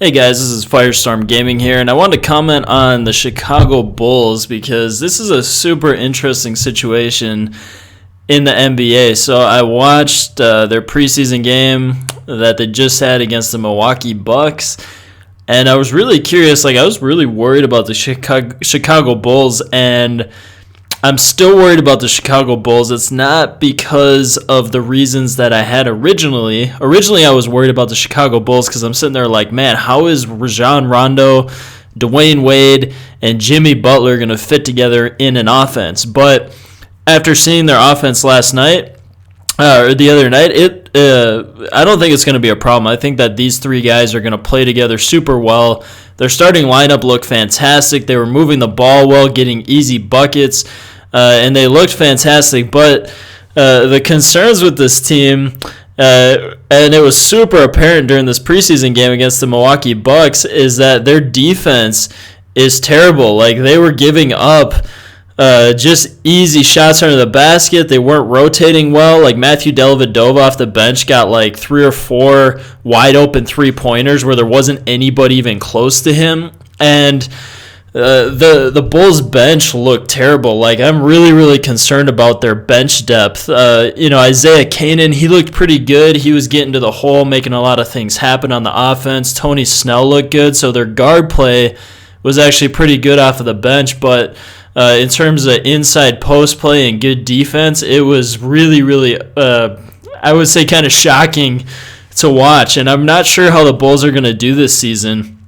Hey guys, this is Firestorm Gaming here, and I wanted to comment on the Chicago Bulls because this is a super interesting situation in the NBA. So I watched their preseason game that they just had against the Milwaukee Bucks, and I was really curious. I was really worried about the Chicago Bulls, and I'm still worried about the Chicago Bulls. It's not because of the reasons that I had originally. Originally, I was worried about the Chicago Bulls because I'm sitting there like, man, how is Rajon, Rondo, Dwyane Wade, and Jimmy Butler going to fit together in an offense? But after seeing their offense last night, or the other night, I don't think it's going to be a problem. I think that these three guys are going to play together super well. Their starting lineup looked fantastic. They were moving the ball well, getting easy buckets. And they looked fantastic, but the concerns with this team, and it was super apparent during this preseason game against the Milwaukee Bucks, is that their defense is terrible. Like, they were giving up just easy shots under the basket. They weren't rotating well. Like, Matthew Dellavedova off the bench got like 3 or 4 wide open three-pointers where there wasn't anybody even close to him. And the Bulls bench looked terrible. Like, I'm really concerned about their bench depth. Isaiah Canaan, he looked pretty good. He was getting to the hole, making a lot of things happen on the offense. Tony Snell looked good, so their guard play was actually pretty good off of the bench. But in terms of inside post play and good defense, it was really, I would say, kind of shocking to watch. And I'm not sure how the Bulls are going to do this season.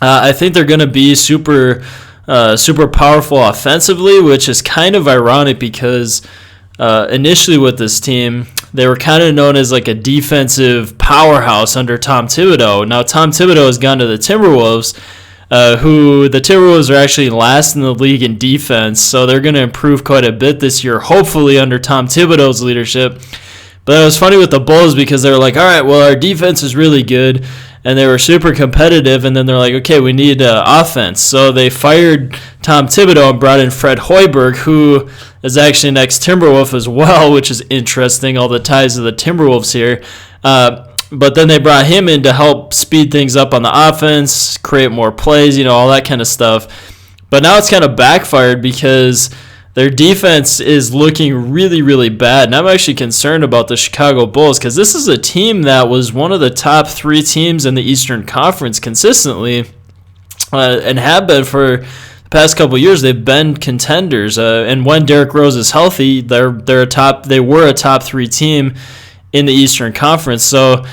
I think they're going to be super powerful offensively, which is kind of ironic because initially with this team, they were kind of known as like a defensive powerhouse under Tom Thibodeau. Now, Tom Thibodeau has gone to the Timberwolves, who the Timberwolves are actually last in the league in defense, so they're going to improve quite a bit this year, hopefully under Tom Thibodeau's leadership. But it was funny with the Bulls because they were like, all right, well, our defense is really good. And they were super competitive, and then they're like, okay, we need offense. So they fired Tom Thibodeau and brought in Fred Hoiberg, who is actually an ex-Timberwolf as well, which is interesting, all the ties of the Timberwolves here. But then they brought him in to help speed things up on the offense, create more plays, all that kind of stuff. But now it's kind of backfired because their defense is looking really bad, and I'm actually concerned about the Chicago Bulls because this is a team that was one of the top 3 teams in the Eastern Conference consistently, and have been for the past couple of years. They've been contenders, and when Derrick Rose is healthy, they were a top 3 team in the Eastern Conference. So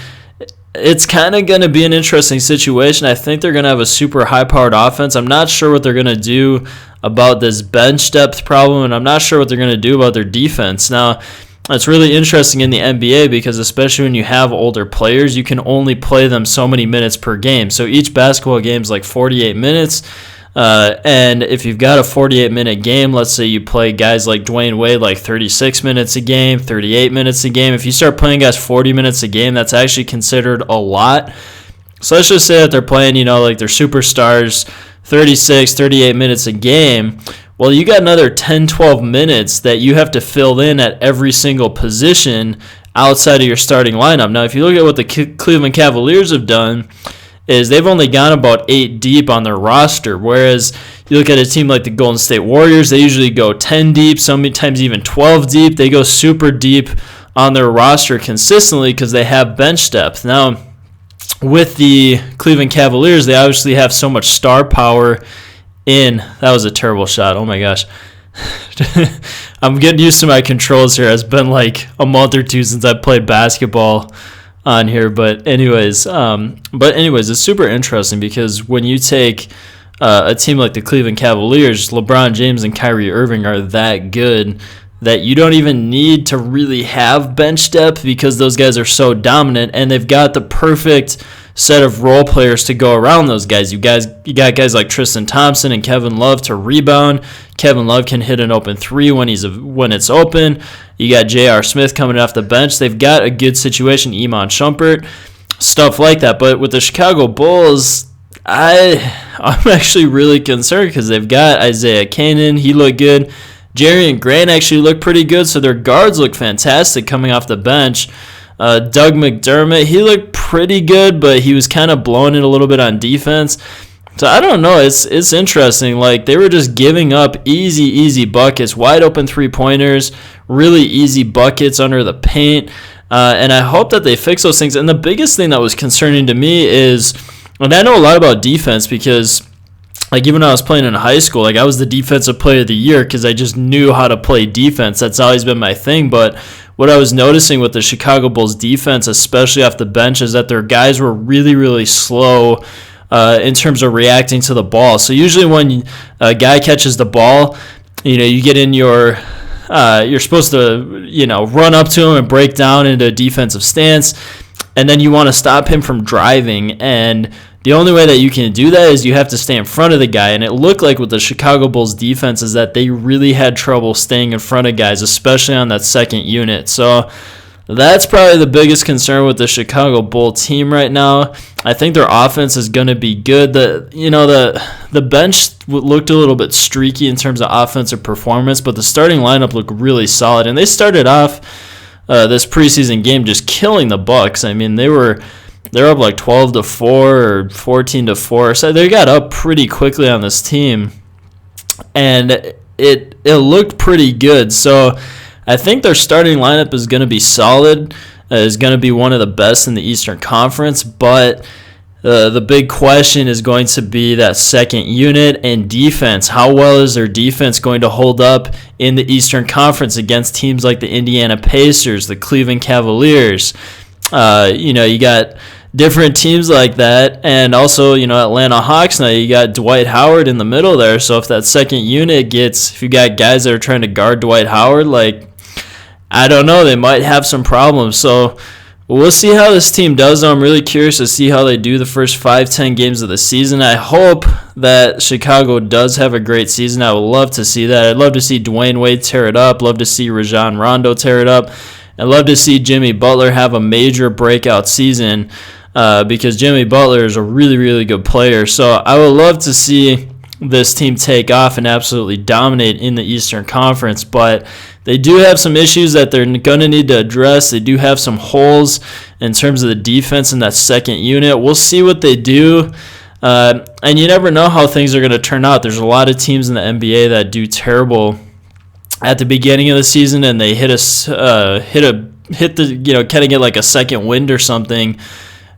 it's kind of going to be an interesting situation. I think they're going to have a super high-powered offense. I'm not sure what they're going to do about this bench depth problem, and I'm not sure what they're going to do about their defense. Now, it's really interesting in the NBA because especially when you have older players, you can only play them so many minutes per game. So each basketball game is like 48 minutes, and if you've got a 48-minute game, let's say you play guys like Dwyane Wade like 36 minutes a game, 38 minutes a game. If you start playing guys 40 minutes a game, that's actually considered a lot. So let's just say that they're playing, like their superstars 36, 38 minutes a game. Well, you got another 10, 12 minutes that you have to fill in at every single position outside of your starting lineup. Now, if you look at what the Cleveland Cavaliers have done, is they've only gone about 8 deep on their roster, whereas you look at a team like the Golden State Warriors, they usually go 10 deep, sometimes even 12 deep. They go super deep on their roster consistently because they have bench depth. Now, with the Cleveland Cavaliers, they obviously have so much star power in. That was a terrible shot. Oh my gosh. I'm getting used to my controls here. It's been like a month or 2 since I played basketball on here. But anyways, it's super interesting because when you take a team like the Cleveland Cavaliers, LeBron James and Kyrie Irving are that good that you don't even need to really have bench depth because those guys are so dominant, and they've got the perfect set of role players to go around those guys. You got guys like Tristan Thompson and Kevin Love to rebound. Kevin Love can hit an open 3 when it's open. You got J.R. Smith coming off the bench. They've got a good situation. Iman Shumpert, stuff like that. But with the Chicago Bulls, I'm actually really concerned because they've got Isaiah Canaan. He looked good. Jerry Grant actually looked pretty good, so their guards look fantastic coming off the bench. Doug McDermott, he looked pretty good, but he was kind of blowing it a little bit on defense. So I don't know. It's interesting. Like, they were just giving up easy buckets, wide open 3-pointers, really easy buckets under the paint. And I hope that they fix those things. And the biggest thing that was concerning to me is, and I know a lot about defense because, like, even when I was playing in high school, like, I was the defensive player of the year because I just knew how to play defense. That's always been my thing. But what I was noticing with the Chicago Bulls defense, especially off the bench, is that their guys were really slow in terms of reacting to the ball. So usually when a guy catches the ball, you get in you're supposed to, run up to him and break down into a defensive stance, and then you want to stop him from driving. And the only way that you can do that is you have to stay in front of the guy. And it looked like with the Chicago Bulls defense is that they really had trouble staying in front of guys, especially on that second unit. So that's probably the biggest concern with the Chicago Bulls team right now. I think their offense is going to be good. The bench looked a little bit streaky in terms of offensive performance, but the starting lineup looked really solid. And they started off this preseason game just killing the Bucks. I mean, they're up like 12-4 or 14-4. So they got up pretty quickly on this team, and it looked pretty good. So I think their starting lineup is going to be solid, is going to be one of the best in the Eastern Conference, but the big question is going to be that second unit and defense. How well is their defense going to hold up in the Eastern Conference against teams like the Indiana Pacers, the Cleveland Cavaliers? You got different teams like that, and also, Atlanta Hawks. Now you got Dwight Howard in the middle there, so if that second unit if you got guys that are trying to guard Dwight Howard, like, I don't know, they might have some problems. So we'll see how this team does. I'm really curious to see how they do the first 5-10 games of the season. I hope that Chicago does have a great season. I would love to see that. I'd love to see Dwyane Wade tear it up, love to see Rajon Rondo tear it up. I'd love to see Jimmy Butler have a major breakout season because Jimmy Butler is a really good player. So I would love to see this team take off and absolutely dominate in the Eastern Conference, but they do have some issues that they're going to need to address. They do have some holes in terms of the defense in that second unit. We'll see what they do, and you never know how things are going to turn out. There's a lot of teams in the NBA that do terrible at the beginning of the season, and they kind of get like a second wind or something.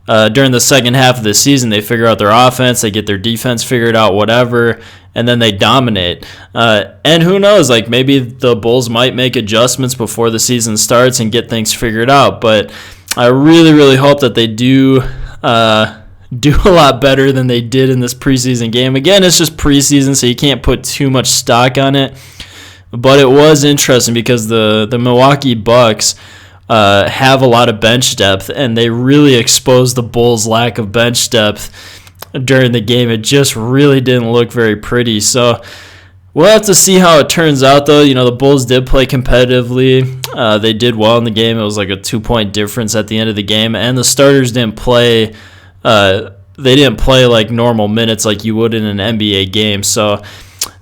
During the second half of the season, they figure out their offense, they get their defense figured out, whatever, and then they dominate. And who knows, like, maybe the Bulls might make adjustments before the season starts and get things figured out. But I really hope that they do a lot better than they did in this preseason game. Again, it's just preseason, so you can't put too much stock on it. But it was interesting because the Milwaukee Bucks have a lot of bench depth, and they really exposed the Bulls' lack of bench depth during the game. It just really didn't look very pretty. So we'll have to see how it turns out, though. The Bulls did play competitively. They did well in the game. It was like a 2-point difference at the end of the game, and the starters didn't play. They didn't play like normal minutes like you would in an NBA game. So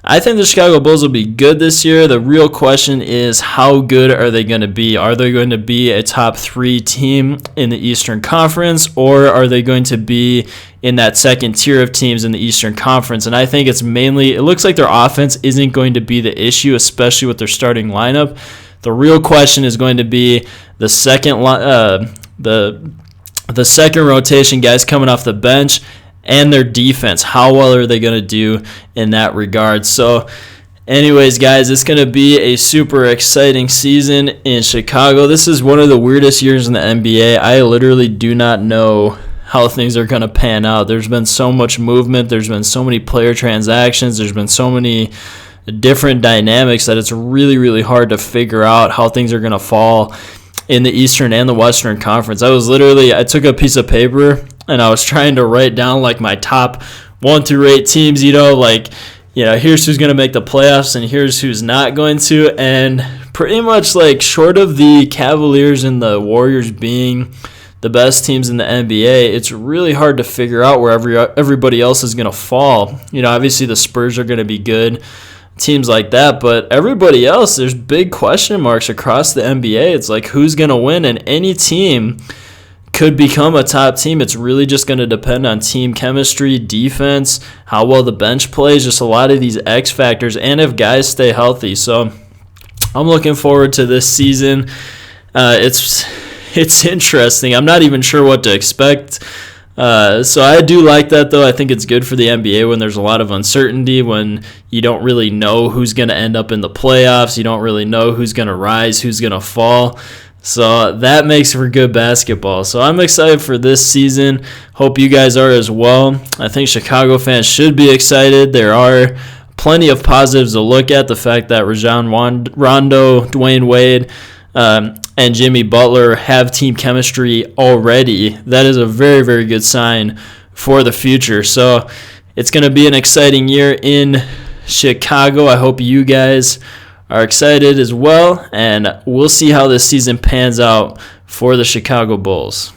I think the Chicago Bulls will be good this year. The real question is, how good are they going to be? Are they going to be a top 3 team in the Eastern Conference, or are they going to be in that second tier of teams in the Eastern Conference? And I think it looks like their offense isn't going to be the issue, especially with their starting lineup. The real question is going to be the second rotation guys coming off the bench, and their defense. How well are they going to do in that regard? So anyways, guys, it's going to be a super exciting season in Chicago. This is one of the weirdest years in the NBA. I literally do not know how things are going to pan out. There's been so much movement. There's been so many player transactions. There's been so many different dynamics that it's really hard to figure out how things are going to fall in the Eastern and the Western Conference. I took a piece of paper and I was trying to write down like my top 1 through 8 teams, here's who's going to make the playoffs and here's who's not going to. And pretty much like short of the Cavaliers and the Warriors being the best teams in the NBA, it's really hard to figure out where everybody else is going to fall. Obviously the Spurs are going to be good, teams like that, but everybody else, there's big question marks across the NBA. It's like, who's going to win? And any team could become a top team. It's really just going to depend on team chemistry, defense, how well the bench plays, just a lot of these X factors, and if guys stay healthy. So I'm looking forward to this season. It's interesting. I'm not even sure what to expect. So I do like that, though. I think it's good for the NBA when there's a lot of uncertainty, when you don't really know who's going to end up in the playoffs. You don't really know who's going to rise, who's going to fall. So that makes for good basketball. So I'm excited for this season. Hope you guys are as well. I think Chicago fans should be excited. There are plenty of positives to look at. The fact that Rajon, Rondo, Dwyane Wade, and Jimmy Butler have team chemistry already. That is a very, very good sign for the future. So it's going to be an exciting year in Chicago. I hope you guys are excited as well, and we'll see how this season pans out for the Chicago Bulls.